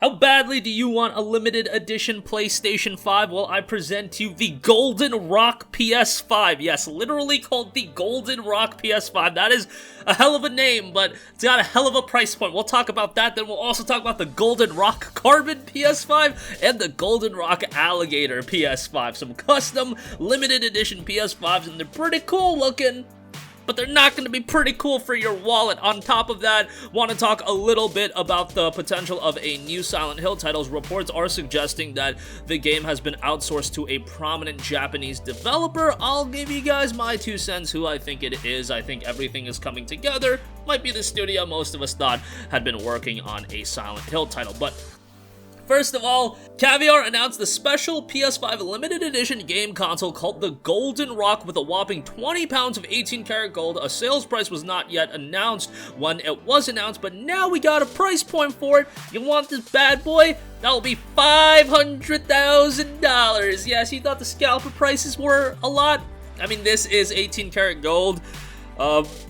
How badly do you want a limited edition PlayStation 5? Well, I present to you the Golden Rock PS5. Yes, literally called the Golden Rock PS5. That is a hell of a name, but it's got a hell of a price point. We'll talk about that. Then we'll also talk about the Golden Rock Carbon PS5 and the Golden Rock Alligator PS5. Some custom limited edition PS5s, and they're pretty cool looking, but they're not going to be pretty cool for your wallet. On top of that, want to talk a little bit about the potential of a new Silent Hill title. Reports are suggesting that the game has been outsourced to a prominent Japanese developer. I'll give you guys my 2 cents who I think it is. I think everything is coming together. Might be the studio most of us thought had been working on a Silent Hill title, but first of all, Caviar announced the special PS5 limited edition game console called the Golden Rock with a whopping 20 pounds of 18-karat gold. A sales price was not yet announced when it was announced, but now we got a price point for it. You want this bad boy? That'll be $500,000. Yes, you thought the scalper prices were a lot? I mean, this is 18-karat gold.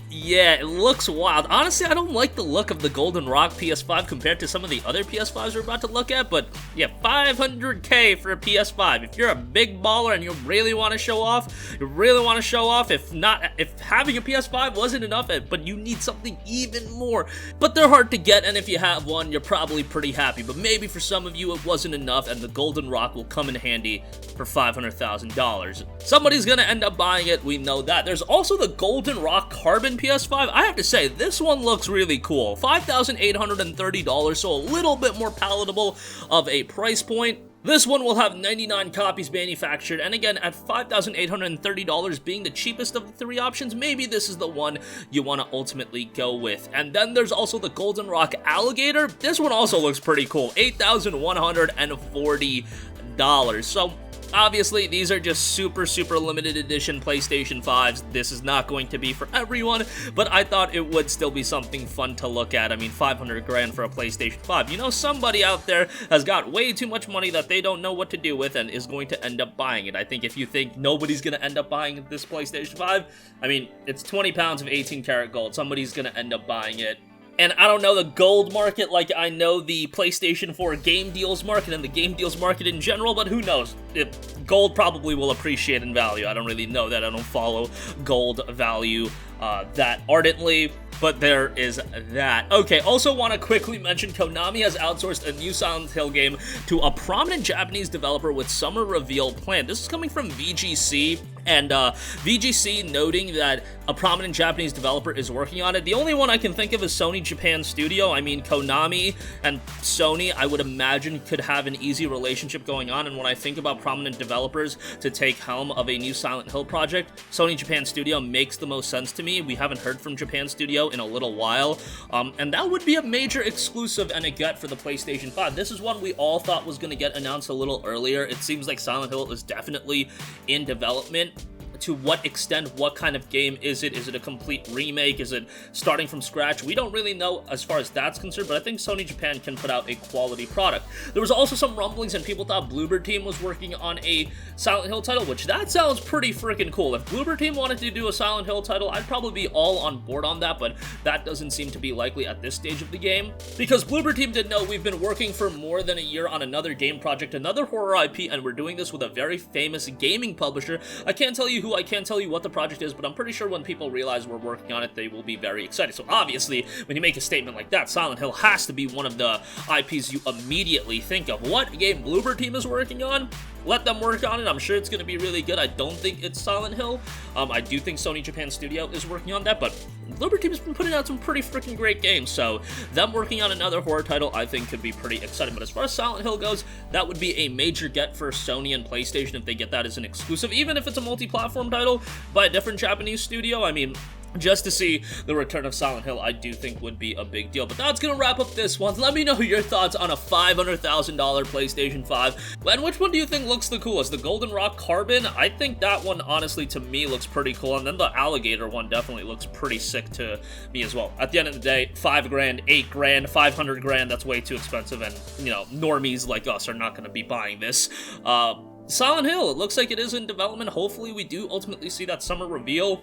Yeah, it looks wild. Honestly, I don't like the look of the Golden Rock PS5 compared to some of the other PS5s we're about to look at, but yeah, $500K for a PS5. If you're a big baller and you really want to show off, if having a PS5 wasn't enough, but you need something even more. But they're hard to get, and if you have one, you're probably pretty happy. But maybe for some of you, it wasn't enough, and the Golden Rock will come in handy for $500,000. Somebody's gonna end up buying it, we know that. There's also the Golden Rock Carbon PS5. I have to say, this one looks really cool. $5,830, so a little bit more palatable of a price point. This one will have 99 copies manufactured, and again, at $5,830 being the cheapest of the 3 options, maybe this is the one you want to ultimately go with. And then there's also the Golden Rock Alligator. This one also looks pretty cool, $8,140. So obviously, these are just super limited edition PlayStation 5s. This is not going to be for everyone, but I thought it would still be something fun to look at. I mean, 500 grand for a PlayStation 5. You know, somebody out there has got way too much money that they don't know what to do with and is going to end up buying it. I think if you think nobody's going to end up buying this PlayStation 5, I mean, it's 20 pounds of 18-karat gold. Somebody's going to end up buying it. And I don't know the gold market like I know the PlayStation 4 game deals market and the game deals market in general, but who knows? Gold probably will appreciate in value. I don't really know that. I don't follow gold value that ardently, but there is that. Okay, also want to quickly mention Konami has outsourced a new Silent Hill game to a prominent Japanese developer with summer reveal planned. This is coming from VGC, and VGC noting that a prominent Japanese developer is working on it. The only one I can think of is Sony Japan Studio. I mean, Konami and Sony, I would imagine, could have an easy relationship going on, and when I think about prominent developers to take helm of a new Silent Hill project, Sony Japan Studio makes the most sense to me. We haven't heard from Japan Studio in a little while, and that would be a major exclusive and a get for the PlayStation 5. This is one we all thought was going to get announced a little earlier. It seems like Silent Hill is definitely in development. To what extent, what kind of game is it? Is it a complete remake? Is it starting from scratch? We don't really know as far as that's concerned, but I think Sony Japan can put out a quality product. There was also some rumblings and people thought Bloober Team was working on a Silent Hill title, which that sounds pretty freaking cool. If Bloober Team wanted to do a Silent Hill title, I'd probably be all on board on that, but that doesn't seem to be likely at this stage of the game. Because Bloober Team did know we've been working for more than a year on another game project, another horror IP, and we're doing this with a very famous gaming publisher. I can't tell you who, I can't tell you what the project is, but I'm pretty sure when people realize we're working on it, they will be very excited. So obviously, when you make a statement like that, Silent Hill has to be one of the IPs you immediately think of. What game Bloober Team is working on? Let them work on it. I'm sure it's going to be really good. I don't think it's Silent Hill. I do think Sony Japan Studio is working on that, but Bloober Team has been putting out some pretty freaking great games, so them working on another horror title I think could be pretty exciting. But as far as Silent Hill goes, that would be a major get for Sony and PlayStation if they get that as an exclusive, even if it's a multi-platform title by a different Japanese studio. I mean, just to see the return of Silent Hill, I do think would be a big deal. But that's gonna wrap up this one. Let me know your thoughts on a $500,000 PlayStation 5. And which one do you think looks the coolest? The Golden Rock Carbon? I think that one, honestly, to me, looks pretty cool. And then the Alligator one definitely looks pretty sick to me as well. At the end of the day, $5 grand, $8 grand, 500 grand, that's way too expensive. And, you know, normies like us are not gonna be buying this. Silent Hill, it looks like it is in development. Hopefully we do ultimately see that summer reveal.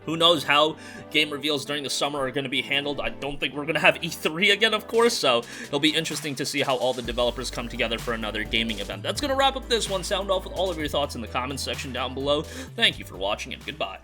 Who knows how game reveals during the summer are going to be handled. I don't think we're going to have E3 again, of course, so it'll be interesting to see how all the developers come together for another gaming event. That's going to wrap up this one. Sound off with all of your thoughts in the comments section down below. Thank you for watching, and goodbye.